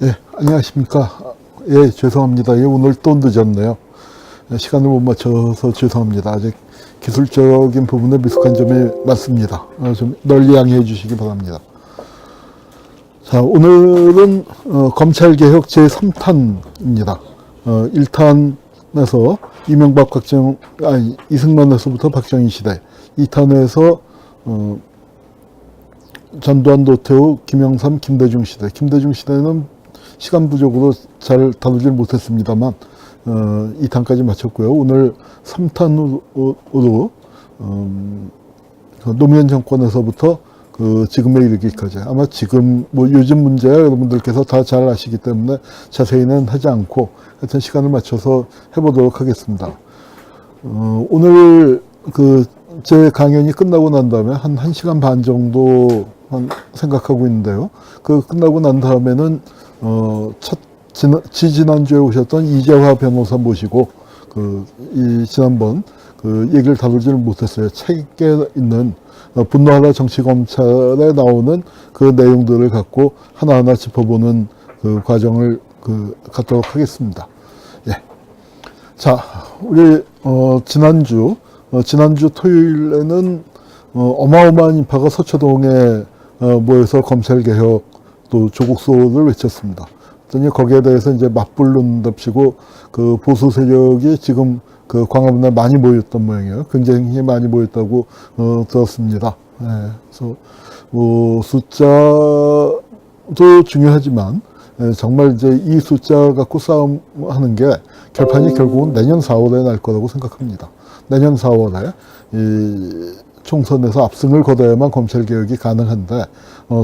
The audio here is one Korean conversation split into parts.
예, 안녕하십니까. 예, 죄송합니다. 예, 오늘 또 늦었네요. 시간을 못 맞춰서 죄송합니다. 아직 기술적인 부분에 미숙한 점이 많습니다. 좀 널리 양해해 주시기 바랍니다. 자, 오늘은 검찰개혁 제3탄입니다. 1탄에서 이명박 이승만에서부터 박정희 시대, 2탄에서 전두환, 노태우, 김영삼, 김대중 시대. 김대중 시대는 시간 부족으로 잘 다루질 못했습니다만 2탄까지 마쳤고요. 오늘 3탄으로 노무현 정권에서부터 지금에 이르기까지, 아마 지금 뭐 요즘 문제야 여러분들께서 다 잘 아시기 때문에 자세히는 하지 않고 하여튼 시간을 맞춰서 해보도록 하겠습니다. 오늘 제 강연이 끝나고 난 다음에 한 1시간 반 정도 생각하고 있는데요. 끝나고 난 다음에는 지난주에 오셨던 이재화 변호사 모시고 지난번 얘기를 다루지를 못했어요. 책에 있는 분노하라 정치검찰에 나오는 그 내용들을 갖고 하나하나 짚어보는 과정을 갖도록 하겠습니다. 예. 자, 우리 지난주 토요일에는 어마어마한 인파가 서초동에 모여서 검찰개혁 또 조국수호를 외쳤습니다. 그랬더니 거기에 대해서 이제 맞불른답시고 보수 세력이 지금 광화문에 많이 모였던 모양이에요. 굉장히 많이 모였다고 들었습니다. 예, 그래서 숫자도 중요하지만 정말 이제 이 숫자 갖고 싸움하는 게 결판이 결국은 내년 4월에 날 거라고 생각합니다. 내년 4월에 이 총선에서 압승을 거둬야만 검찰개혁이 가능한데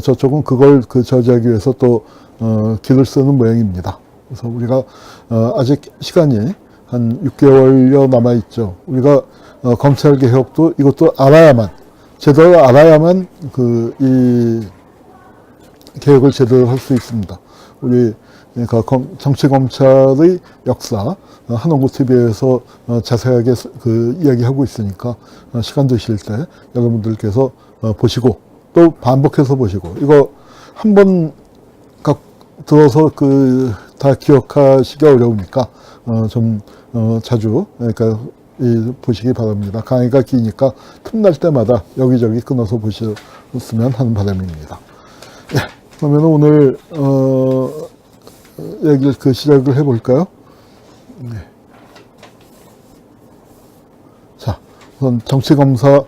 저쪽은 그걸 저지하기 위해서 또 길을 쓰는 모양입니다. 그래서 우리가 아직 시간이 한 6개월여 남아있죠. 우리가 검찰개혁도 이것도 알아야만, 제대로 알아야만 이 개혁을 제대로 할 수 있습니다. 우리 정치검찰의 역사 한원구 TV에서 자세하게 이야기하고 있으니까 시간 되실 때 여러분들께서 보시고 또 반복해서 보시고, 이거 한번 들어서 다 기억하시기 어려우니까 좀 자주 보시기 바랍니다. 강의가 기니까 틈날 때마다 여기저기 끊어서 보셨으면 하는 바람입니다. 예, 그러면 오늘 얘기를 시작을 해볼까요? 네. 자, 우선 정치검찰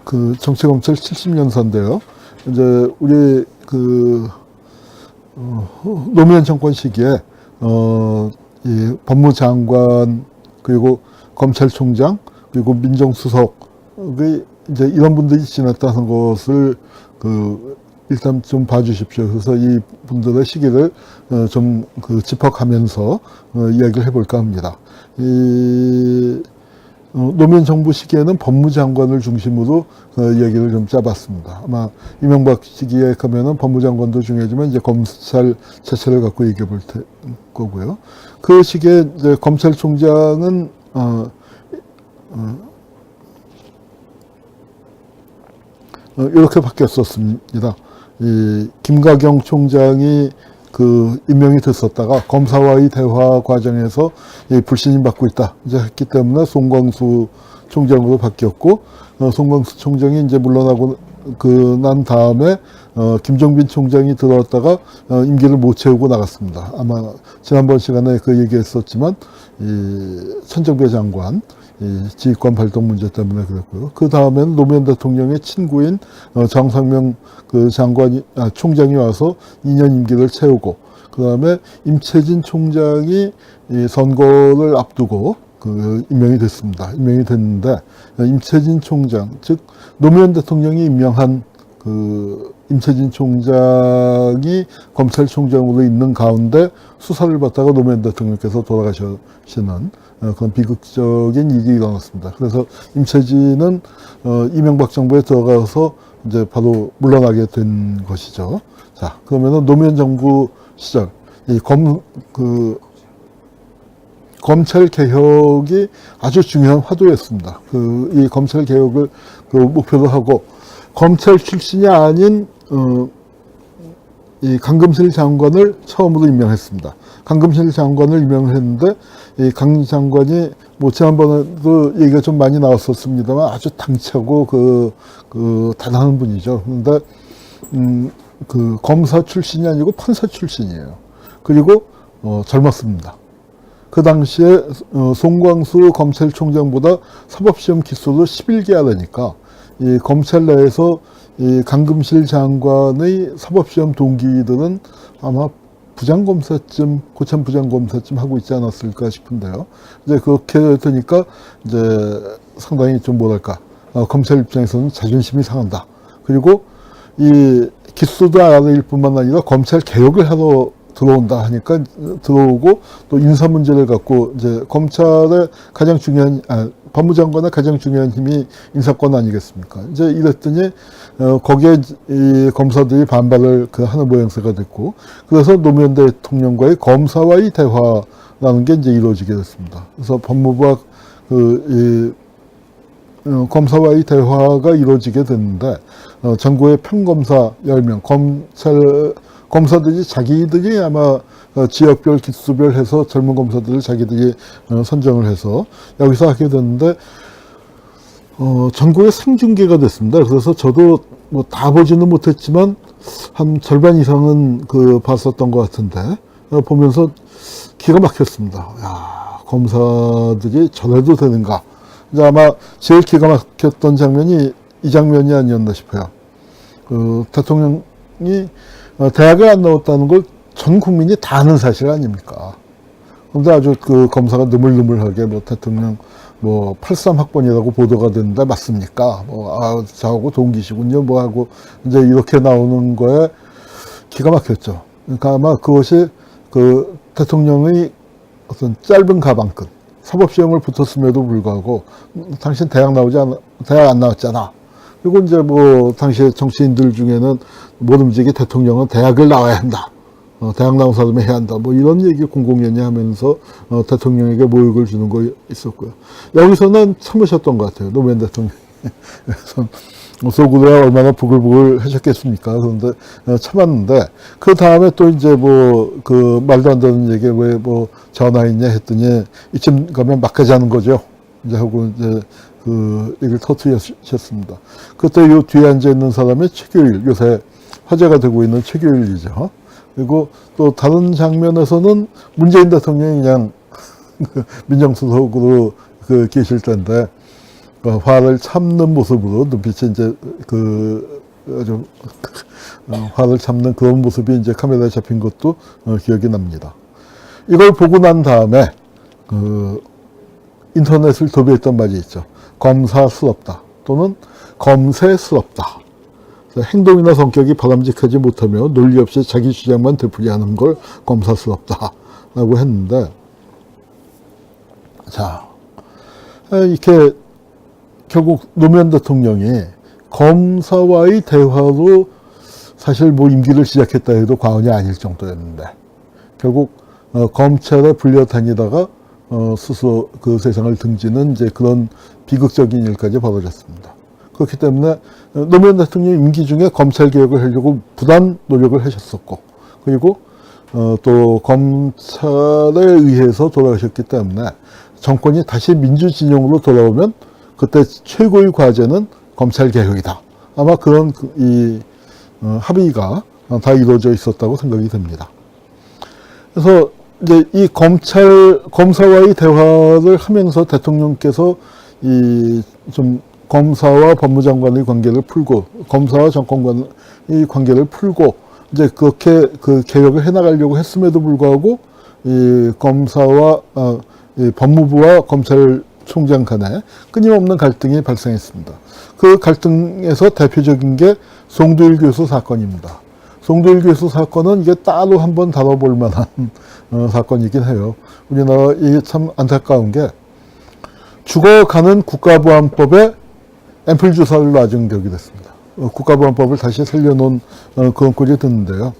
70년사인데요. 이제 우리 노무현 정권 시기에 이 법무장관 그리고 검찰총장 그리고 민정수석의 이제 이런 분들이 지냈다는 것을 일단 좀 봐주십시오. 그래서 이 분들의 시기를 좀 짚어가면서 이야기를 해볼까 합니다. 노무현 정부 시기에는 법무장관을 중심으로 이야기를 좀 짜봤습니다. 아마 이명박 시기에 가면은 법무장관도 중요하지만 이제 검찰 자체를 갖고 얘기해 볼 거고요. 그 시기에 이제 검찰총장은 이렇게 바뀌었었습니다. 이 김가경 총장이 임명이 됐었다가 검사와의 대화 과정에서 불신임 받고 있다 이제 했기 때문에 송광수 총장으로 바뀌었고, 송광수 총장이 이제 물러나고 난 다음에 김종빈 총장이 들어왔다가 임기를 못 채우고 나갔습니다. 아마 지난번 시간에 얘기했었지만 이 천정배 장관 지휘권 발동 문제 때문에 그랬고요. 그 다음에는 노무현 대통령의 친구인 정상명 총장이 와서 2년 임기를 채우고, 그 다음에 임채진 총장이 선거를 앞두고 임명이 됐습니다. 임명이 됐는데, 임채진 총장, 즉 노무현 대통령이 임명한 임채진 총장이 검찰총장으로 있는 가운데 수사를 받다가 노무현 대통령께서 돌아가시는 그런 비극적인 일이 일어났습니다. 그래서 임채진은 이명박 정부에 들어가서 이제 바로 물러나게 된 것이죠. 자, 그러면은 노무현 정부 시절 검찰 개혁이 아주 중요한 화두였습니다. 이 검찰 개혁을 목표로 하고 검찰 출신이 아닌 이 강금실 장관을 처음으로 임명했습니다. 강금실 장관을 임명을 했는데 이 강 장관이 뭐 지난번에도 얘기가 좀 많이 나왔었습니다만 아주 당차고 그 대단한 분이죠. 그런데 그 검사 출신이 아니고 판사 출신이에요. 그리고 젊었습니다. 그 당시에 송광수 검찰총장보다 사법시험 기수로 11개 하려니까 이 검찰 내에서 이 강금실 장관의 사법시험 동기들은 아마 부장검사쯤, 고참 부장검사쯤 하고 있지 않았을까 싶은데요. 이제 그렇게 되니까 이제 상당히 좀 뭐랄까, 검찰 입장에서는 자존심이 상한다. 그리고 이 기수도 알아낼 뿐만 아니라 검찰 개혁을 하러 들어온다 하니까 들어오고 또 인사 문제를 갖고 이제 검찰의 가장 중요한, 법무장관의 가장 중요한 힘이 인사권 아니겠습니까? 이제 이랬더니, 거기에 이 검사들이 반발을 하는 모양새가 됐고, 그래서 노무현 대통령과의 검사와의 대화라는 게 이제 이루어지게 됐습니다. 그래서 법무부와 검사와의 대화가 이루어지게 됐는데, 전국의 평검사 10명, 검사들이 자기들이 아마 지역별, 기수별 해서 젊은 검사들을 자기들이 선정을 해서 여기서 하게 됐는데, 전국에 생중계가 됐습니다. 그래서 저도 뭐 다 보지는 못했지만 한 절반 이상은 봤었던 것 같은데, 보면서 기가 막혔습니다. 야, 검사들이 저래도 되는가. 이제 아마 제일 기가 막혔던 장면이 이 장면이 아니었나 싶어요. 대통령이 대학을 안 나왔다는 걸 전 국민이 다 아는 사실 아닙니까? 그런데 아주 검사가 느물느물하게 대통령 83학번이라고 보도가 됐는데 맞습니까? 저하고 동기시군요. 하고 이제 이렇게 나오는 거에 기가 막혔죠. 그러니까 아마 그것이 대통령의 어떤 짧은 가방끈, 사법시험을 붙었음에도 불구하고 당신 대학 안 나왔잖아. 그리고 이제 당시에 정치인들 중에는 뭐든지 대통령은 대학을 나와야 한다. 대학 나온 사람이 해야 한다. 이런 얘기 공공연히 하면서 대통령에게 모욕을 주는 거 있었고요. 여기서는 참으셨던 것 같아요. 노무현 대통령이. 그래서 속으로야 얼마나 부글부글 하셨겠습니까. 그런데 참았는데, 그 다음에 또 이제 말도 안 되는 얘기 왜 전화했냐 했더니 이쯤 가면 막가지 하는 거죠. 이제 하고 이제 얘기를 터뜨리셨습니다. 그때 요 뒤에 앉아 있는 사람이 최규일, 요새 화제가 되고 있는 최규일이죠. 그리고 또 다른 장면에서는 문재인 대통령이 그냥 민정수석으로 계실 텐데, 화를 참는 모습으로 눈빛이 이제 아주 화를 참는 그런 모습이 이제 카메라에 잡힌 것도 기억이 납니다. 이걸 보고 난 다음에 인터넷을 도배했던 말이 있죠. 검사스럽다 또는 검세스럽다. 행동이나 성격이 바람직하지 못하며 논리 없이 자기 주장만 되풀이하는 걸 검사스럽다라고 했는데, 자, 이렇게 결국 노무현 대통령이 검사와의 대화로 사실 임기를 시작했다 해도 과언이 아닐 정도였는데, 결국 검찰에 불려 다니다가 스스로 세상을 등지는 이제 그런 비극적인 일까지 벌어졌습니다. 그렇기 때문에 노무현 대통령 임기 중에 검찰 개혁을 하려고 부단 노력을 하셨었고, 그리고 또 검찰에 의해서 돌아가셨기 때문에 정권이 다시 민주진영으로 돌아오면 그때 최고의 과제는 검찰 개혁이다. 아마 그런 합의가 다 이루어져 있었다고 생각이 됩니다. 그래서 이제 이 검사와의 대화를 하면서 대통령께서 좀 검사와 법무장관의 관계를 풀고, 검사와 정권관의 관계를 풀고, 이제 그렇게 개혁을 해나가려고 했음에도 불구하고, 이 검사와, 이 법무부와 검찰총장 간에 끊임없는 갈등이 발생했습니다. 그 갈등에서 대표적인 게 송두일 교수 사건입니다. 송두일 교수 사건은 이게 따로 한번 다뤄볼 만한 사건이긴 해요. 우리나라 이게 참 안타까운 게 죽어가는 국가보안법에 앰플 주사를 놔준 격이 됐습니다. 국가보안법을 다시 살려놓은 그런 꼴이 됐는데요.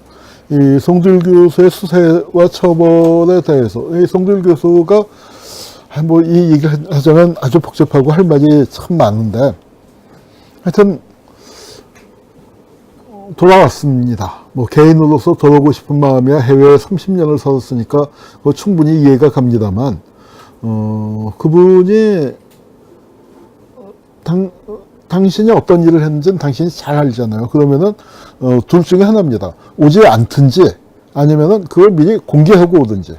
이 송두일 교수의 수사와 처벌에 대해서 이 송두일 교수가 이 얘기를 하자면 아주 복잡하고 할 말이 참 많은데, 하여튼 돌아왔습니다. 뭐 개인으로서 돌아오고 싶은 마음이야 해외에 30년을 살았으니까 충분히 이해가 갑니다만, 그분이 당신이 어떤 일을 했는지는 당신이 잘 알잖아요. 그러면은 둘 중에 하나입니다. 오지 않든지 아니면은 그걸 미리 공개하고 오든지.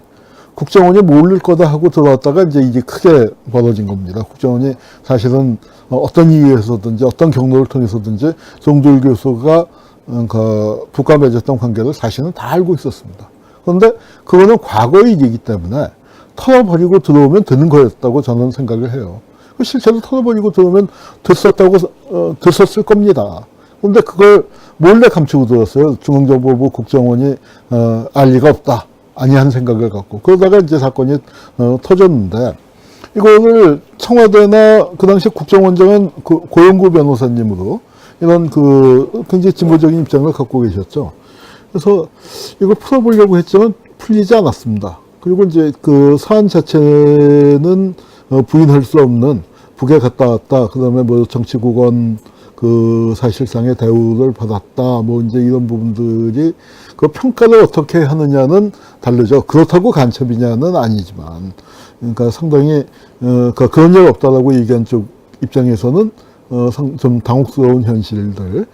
국정원이 모를 거다 하고 들어왔다가 이제 이게 크게 벌어진 겁니다. 국정원이 사실은 어떤 이유에서든지 어떤 경로를 통해서든지 송두율 교수가 북과 맺었던 관계를 사실은 다 알고 있었습니다. 그런데 그거는 과거의 일이기 때문에 털어버리고 들어오면 되는 거였다고 저는 생각을 해요. 실제로 털어버리고 들어오면 됐었을 겁니다. 그런데 그걸 몰래 감추고 들었어요. 중앙정보부 국정원이 알 리가 없다. 아니한 생각을 갖고. 그러다가 이제 사건이 터졌는데, 이거를 청와대나 그 당시 국정원장은 고영구 변호사님으로 이런 굉장히 진보적인 입장을 갖고 계셨죠. 그래서 이걸 풀어보려고 했지만 풀리지 않았습니다. 그리고 이제 그 사안 자체는 부인할 수 없는 북에 갔다 왔다. 그 다음에 뭐 정치국원 사실상의 대우를 받았다. 뭐 이제 이런 부분들이 그 평가를 어떻게 하느냐는 다르죠. 그렇다고 간첩이냐는 아니지만. 그러니까 상당히, 그런 일 없다라고 얘기한 쪽 입장에서는 좀 당혹스러운 현실들이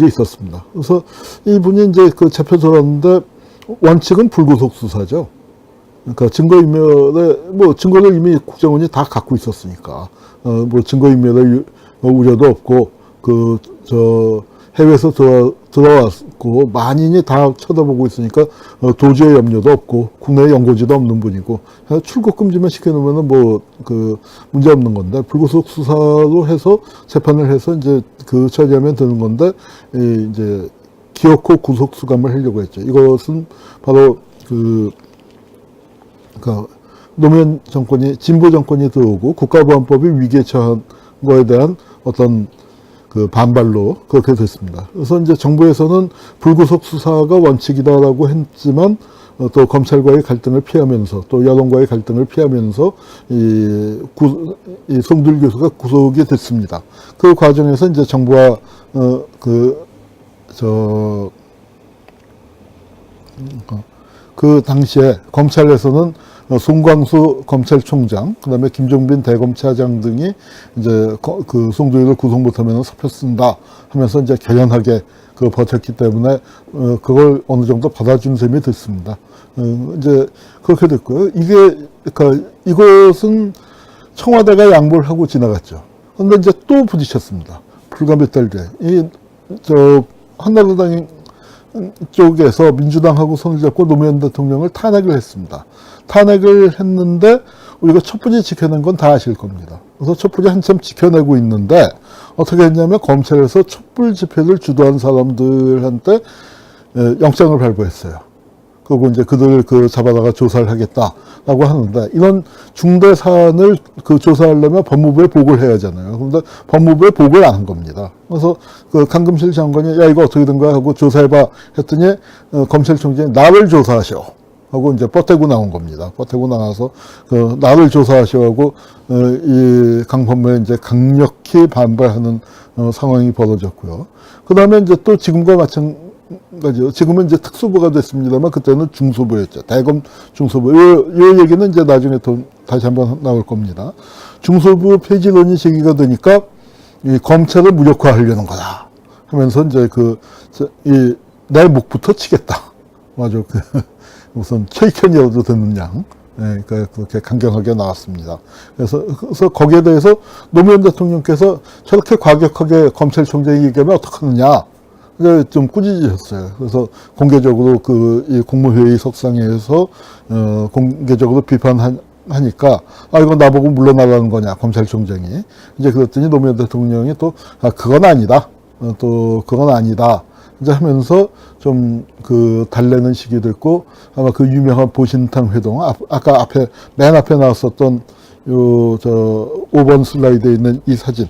있었습니다. 그래서 이분이 이제 잡혀 들어왔는데 원칙은 불구속 수사죠. 그러니까 증거를 이미 국정원이 다 갖고 있었으니까, 뭐 증거인멸의 우려도 없고, 해외에서 들어왔고, 만인이 다 쳐다보고 있으니까, 도주의 염려도 없고, 국내 연고지도 없는 분이고, 출국 금지만 시켜놓으면 문제 없는 건데, 불구속 수사로 해서, 재판을 해서 이제 처리하면 되는 건데, 이제, 기어코 구속 수감을 하려고 했죠. 이것은 바로 노무현 정권이, 진보 정권이 들어오고, 국가보안법이 위기에 처한 거에 대한 어떤 반발로 그렇게 됐습니다. 그래서 이제 정부에서는 불구속 수사가 원칙이다라고 했지만 또 검찰과의 갈등을 피하면서 또 여론과의 갈등을 피하면서 이 송두율 교수가 구속이 됐습니다. 그 과정에서 이제 정부와 그 당시에 검찰에서는 송광수 검찰총장, 그 다음에 김종빈 대검차장 등이 이제 송두율을 구속 못하면 사표 쓴다 하면서 이제 결연하게 버텼기 때문에 그걸 어느 정도 받아준 셈이 됐습니다. 이제 그렇게 됐고요. 그러니까 이것은 청와대가 양보를 하고 지나갔죠. 그런데 이제 또 부딪혔습니다. 불과 몇 달 뒤에 한나라당 쪽에서 민주당하고 손을 잡고 노무현 대통령을 탄핵을 했습니다. 탄핵을 했는데 우리가 촛불이 지켜낸 건 다 아실 겁니다. 그래서 촛불이 한참 지켜내고 있는데 어떻게 했냐면 검찰에서 촛불 집회를 주도한 사람들한테 영장을 발부했어요. 그리고 이제 그들을 잡아다가 조사를 하겠다라고 하는데 이런 중대 사안을 조사하려면 법무부에 보고를 해야 하잖아요. 그런데 법무부에 보고를 안 한 겁니다. 그래서 강금실 장관이 야 이거 어떻게 된 거야 하고 조사해봐 했더니 검찰총장이 나를 조사하셔 하고 이제 뻗대고 나온 겁니다. 뻗대고 나와서 나를 조사하셔 하고 이 강법무에 이제 강력히 반발하는 상황이 벌어졌고요. 그 다음에 이제 또 지금과 마찬가지로 지금은 이제 특수부가 됐습니다만 그때는 중수부였죠. 대검 중수부. 이 얘기는 이제 나중에 또 다시 한번 나올 겁니다. 중수부 폐지론이 제기가 되니까 이 검찰을 무력화하려는 거다 하면서 이제 내 목부터 치겠다. 맞아. 무슨 철편이라도 되는 양. 그렇게 강경하게 나왔습니다. 그래서 거기에 대해서 노무현 대통령께서 저렇게 과격하게 검찰총장이 얘기하면 어떡하느냐. 좀 꾸짖으셨어요. 그래서 공개적으로 이 국무회의 석상에서 공개적으로 비판하니까 이거 나보고 물러나라는 거냐 검찰총장이 이제 그랬더니 노무현 대통령이 또 그건 아니다. 그건 아니다. 이제 하면서 좀 달래는 식이 됐고 아마 유명한 보신탕 회동 아까 맨 앞에 나왔었던 5번 슬라이드에 있는 이 사진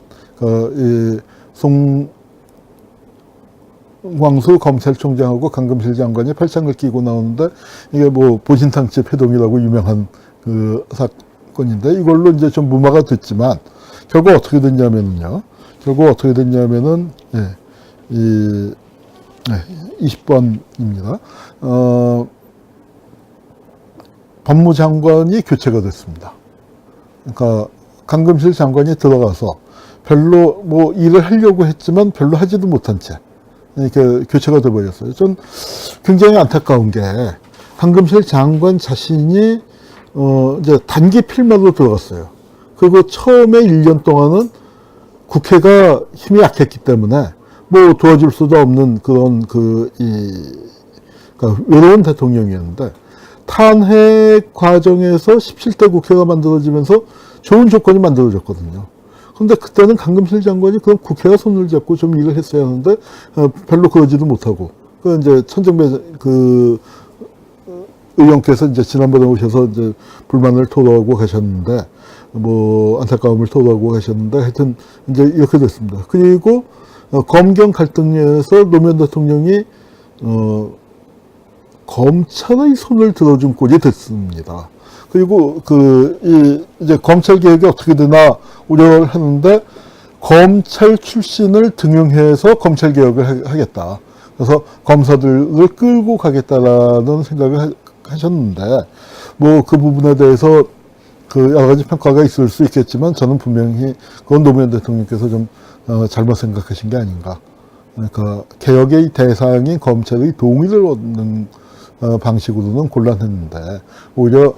송광수 검찰총장하고 강금실 장관이 팔짱을 끼고 나오는데 이게 뭐 보신탕집 회동이라고 유명한 사건인데 이걸로 이제 좀 무마가 됐지만 결국 어떻게 됐냐면은 네, 20번입니다. 법무장관이 교체가 됐습니다. 그러니까 강금실 장관이 들어가서 별로 뭐 일을 하려고 했지만 별로 하지도 못한 채 이렇게 교체가 돼버렸어요. 전 굉장히 안타까운 게 강금실 장관 자신이 이제 단기 필마로 들어갔어요. 그리고 처음에 1년 동안은 국회가 힘이 약했기 때문에 뭐 도와줄 수도 없는 그런 그러니까 외로운 대통령이었는데 탄핵 과정에서 17대 국회가 만들어지면서 좋은 조건이 만들어졌거든요. 그런데 그때는 강금실 장관이 그럼 국회가 손을 잡고 좀 일을 했어야 하는데 별로 그러지도 못하고 그 이제 천정배 의원께서 이제 지난번에 오셔서 이제 불만을 토로하고 가셨는데 뭐 안타까움을 토로하고 가셨는데 하여튼 이제 이렇게 됐습니다. 그리고 검경 갈등에서 노무현 대통령이 검찰의 손을 들어준 꼴이 됐습니다. 그리고 이제 검찰 개혁이 어떻게 되나 우려를 하는데 검찰 출신을 등용해서 검찰 개혁을 하겠다. 그래서 검사들을 끌고 가겠다라는 생각을 하셨는데 뭐 그 부분에 대해서 여러 가지 평가가 있을 수 있겠지만 저는 분명히 그건 노무현 대통령께서 좀 잘못 생각하신 게 아닌가. 그러니까 개혁의 대상인 검찰의 동의를 얻는 방식으로는 곤란했는데 오히려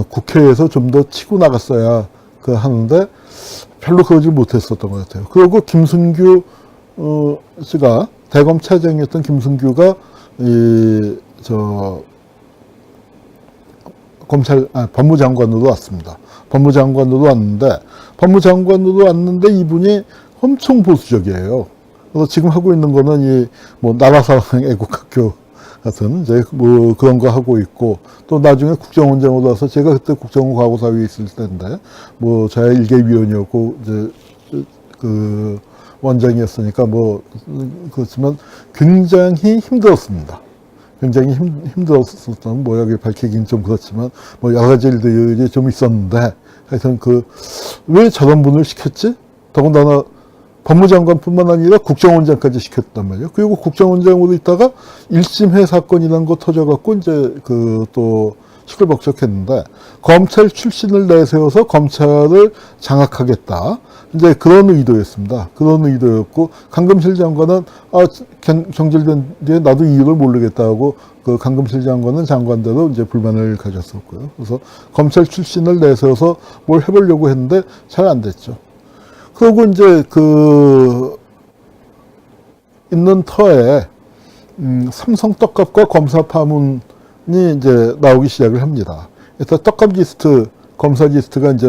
국회에서 좀 더 치고 나갔어야 하는데 별로 그러지 못했었던 것 같아요. 그리고 김순규 씨가 대검 차장이었던 김순규가 법무장관으로 왔습니다. 법무장관으로 왔는데 이분이 엄청 보수적이에요. 그래서 지금 하고 있는 거는 뭐 나라사랑 애국학교 같은 이제 뭐 그런 거 하고 있고 또 나중에 국정원장으로 와서 제가 그때 국정원 과거사위에 있을 때인데 뭐 저야 일개위원이었고 이제 원장이었으니까 뭐 그렇지만 굉장히 힘들었습니다. 굉장히 힘들었었던 뭐 여기 밝히긴 좀 그렇지만 뭐 여러 가지 일들이 좀 있었는데 하여튼 왜 저런 분을 시켰지? 더군다나 법무장관뿐만 아니라 국정원장까지 시켰단 말이에요. 그리고 국정원장으로 있다가 1심회 사건이라는 거 터져갖고 이제 또 시끌벅적했는데 검찰 출신을 내세워서 검찰을 장악하겠다. 이제 그런 의도였습니다. 그런 의도였고 강금실 장관은 경질된 뒤에 나도 이유를 모르겠다고 강금실 장관은 장관대로 이제 불만을 가졌었고요. 그래서 검찰 출신을 내세워서 뭘 해보려고 했는데 잘 안 됐죠. 그리고 이제 있는 터에 삼성 떡값과 검사 파문이 이제 나오기 시작을 합니다. 그래서 떡값 리스트, 검사 리스트가 이제